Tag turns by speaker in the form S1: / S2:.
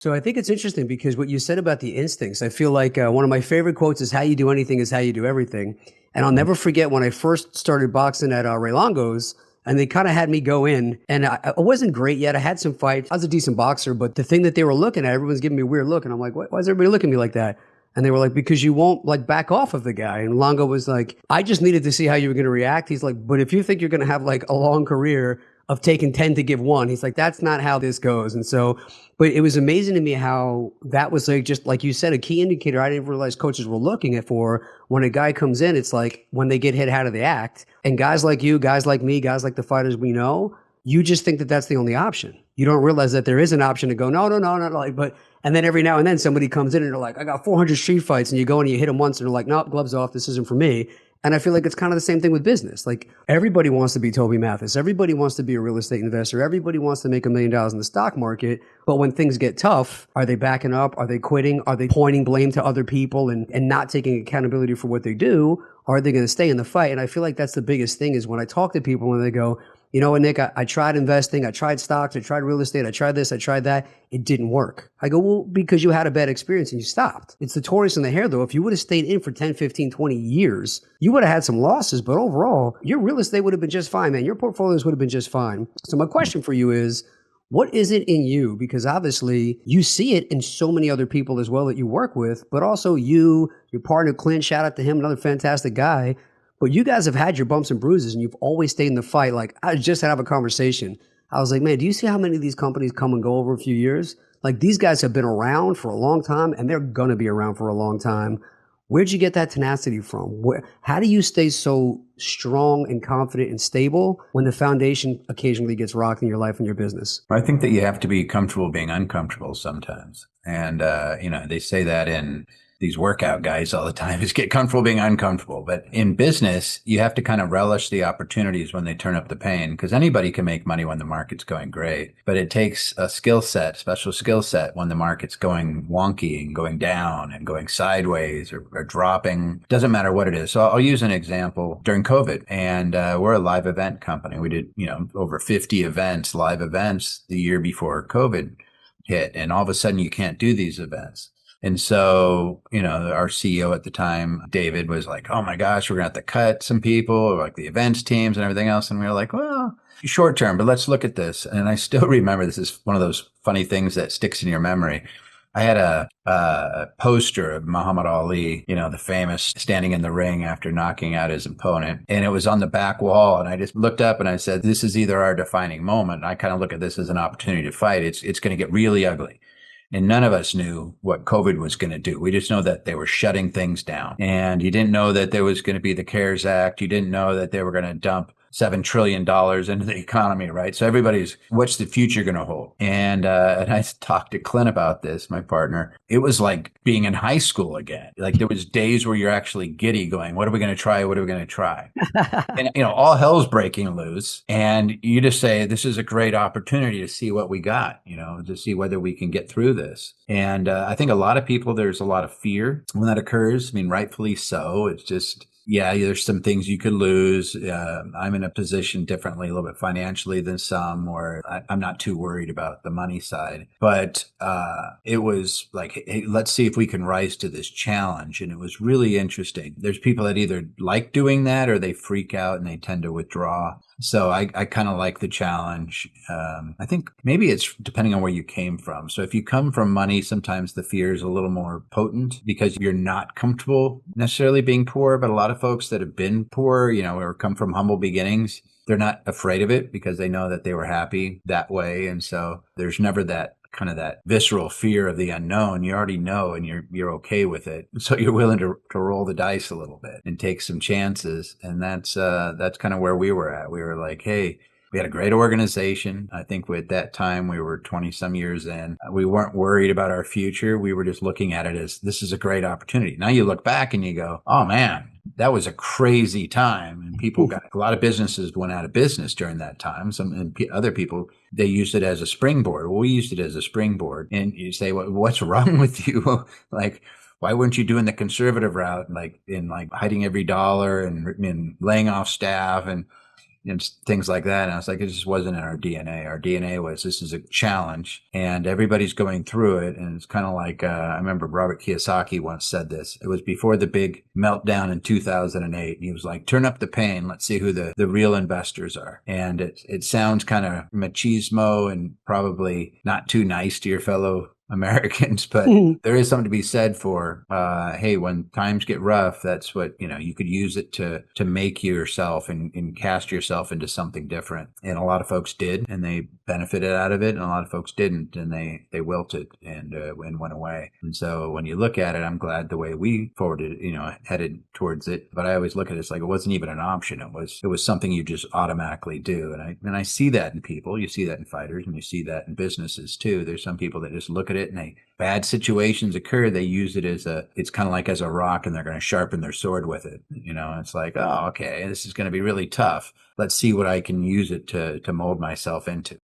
S1: So I think it's interesting because what you said about the instincts, I feel like one of my favorite quotes is how you do anything is how you do everything. And I'll never forget when I first started boxing at Ray Longo's and they kind of had me go in and I wasn't great yet. I had some fights. I was a decent boxer, but the thing that they were looking at, everyone's giving me a weird look. And I'm like, why is everybody looking at me like that? And they were like, because you won't like back off of the guy. And Longo was like, I just needed to see how you were going to react. He's like, but if you think you're going to have like a long career of taking 10 to give one, he's like, that's not how this goes. And so, but it was amazing to me how that was like, just like you said, a key indicator I didn't realize coaches were looking at for when a guy comes in. It's like when they get hit, how do they act? And guys like you, guys like me, guys like the fighters we know, you just think that that's the only option. You don't realize that there is an option to go, no, no, no, not like, but, and then every now and then somebody comes in and they're like, I got 400 street fights. And you go and you hit them once and they're like, nope, gloves off. This isn't for me. And I feel like it's kind of the same thing with business. Like everybody wants to be Toby Mathis. Everybody wants to be a real estate investor. Everybody wants to make $1 million in the stock market. But when things get tough, are they backing up? Are they quitting? Are they pointing blame to other people and not taking accountability for what they do? Or are they going to stay in the fight? And I feel like that's the biggest thing is when I talk to people and they go, you know what, Nick, I tried investing, I tried stocks, I tried real estate, I tried this, I tried that. It didn't work. I go, well, because you had a bad experience and you stopped. It's the tortoise and the hare, though. If you would have stayed in for 10, 15, 20 years, you would have had some losses. But overall, your real estate would have been just fine, man. Your portfolios would have been just fine. So my question for you is, what is it in you? Because obviously you see it in so many other people as well that you work with, but also you, your partner, Clint, shout out to him, another fantastic guy. But you guys have had your bumps and bruises and you've always stayed in the fight. Like I just had a conversation. I was like, man, do you see how many of these companies come and go over a few years? Like these guys have been around for a long time and they're going to be around for a long time. Where'd you get that tenacity from? How do you stay so strong and confident and stable when the foundation occasionally gets rocked in your life and your business?
S2: I think that you have to be comfortable being uncomfortable sometimes. And, they say that in these workout guys all the time is get comfortable being uncomfortable. But in business, you have to kind of relish the opportunities when they turn up the pain because anybody can make money when the market's going great. But it takes a skill set, special skill set when the market's going wonky and going down and going sideways or dropping. Doesn't matter what it is. So I'll use an example during COVID and we're a live event company. We did, over 50 events, live events the year before COVID hit. And all of a sudden you can't do these events. And so, our CEO at the time, David, was like, oh my gosh, we're going to have to cut some people, like the events teams and everything else. And we were like, well, short term, but let's look at this. And I still remember this is one of those funny things that sticks in your memory. I had a poster of Muhammad Ali, the famous standing in the ring after knocking out his opponent. And it was on the back wall. And I just looked up and I said, this is either our defining moment. And I kind of look at this as an opportunity to fight. It's going to get really ugly. And none of us knew what COVID was going to do. We just know that they were shutting things down. And you didn't know that there was going to be the CARES Act. You didn't know that they were going to dump $7 trillion into the economy, right? So everybody's, what's the future going to hold? And I talked to Clint about this, my partner. It was like being in high school again. Like there was days where you're actually giddy going, what are we going to try? What are we going to try? And, all hell's breaking loose. And you just say, this is a great opportunity to see what we got, to see whether we can get through this. And I think a lot of people, there's a lot of fear when that occurs. I mean, rightfully so. It's just, yeah, there's some things you could lose. I'm in a position differently a little bit financially than some, or I'm not too worried about the money side. But it was like, hey, let's see if we can rise to this challenge. And it was really interesting. There's people that either like doing that or they freak out and they tend to withdraw. So I kind of like the challenge. I think maybe it's depending on where you came from. So if you come from money, sometimes the fear is a little more potent because you're not comfortable necessarily being poor. But a lot of folks that have been poor, or come from humble beginnings, they're not afraid of it because they know that they were happy that way. And so there's never that kind of that visceral fear of the unknown. You already know and you're okay with it. So you're willing to roll the dice a little bit and take some chances. And that's kind of where we were at. We were like, hey, we had a great organization. I think at that time we were 20 some years in. We weren't worried about our future. We were just looking at it as this is a great opportunity. Now you look back and you go, oh man, that was a crazy time. And people got a lot of businesses went out of business during that time. Other people, they used it as a springboard. Well, we used it as a springboard. And you say, well, what's wrong with you? Like, why weren't you doing the conservative route, like hiding every dollar and laying off staff? And and things like that. And I was like, it just wasn't in our DNA. Our DNA was, this is a challenge and everybody's going through it. And it's kind of like, I remember Robert Kiyosaki once said this. It was before the big meltdown in 2008. He was like, turn up the pain. Let's see who the real investors are. And it sounds kind of machismo and probably not too nice to your fellow Americans, but there is something to be said for, hey, when times get rough, that's what, you could use it to make yourself and cast yourself into something different. And a lot of folks did, and they benefited out of it. And a lot of folks didn't, and they wilted and went away. And so when you look at it, I'm glad the way we forwarded, headed towards it. But I always look at it as like, it wasn't even an option. It was something you just automatically do. And I see that in people, you see that in fighters, and you see that in businesses too. There's some people that just look at it and bad situations occur, they use it it's kind of like as a rock, and they're going to sharpen their sword with it. It's like, oh, okay, this is going to be really tough. Let's see what I can use it to mold myself into.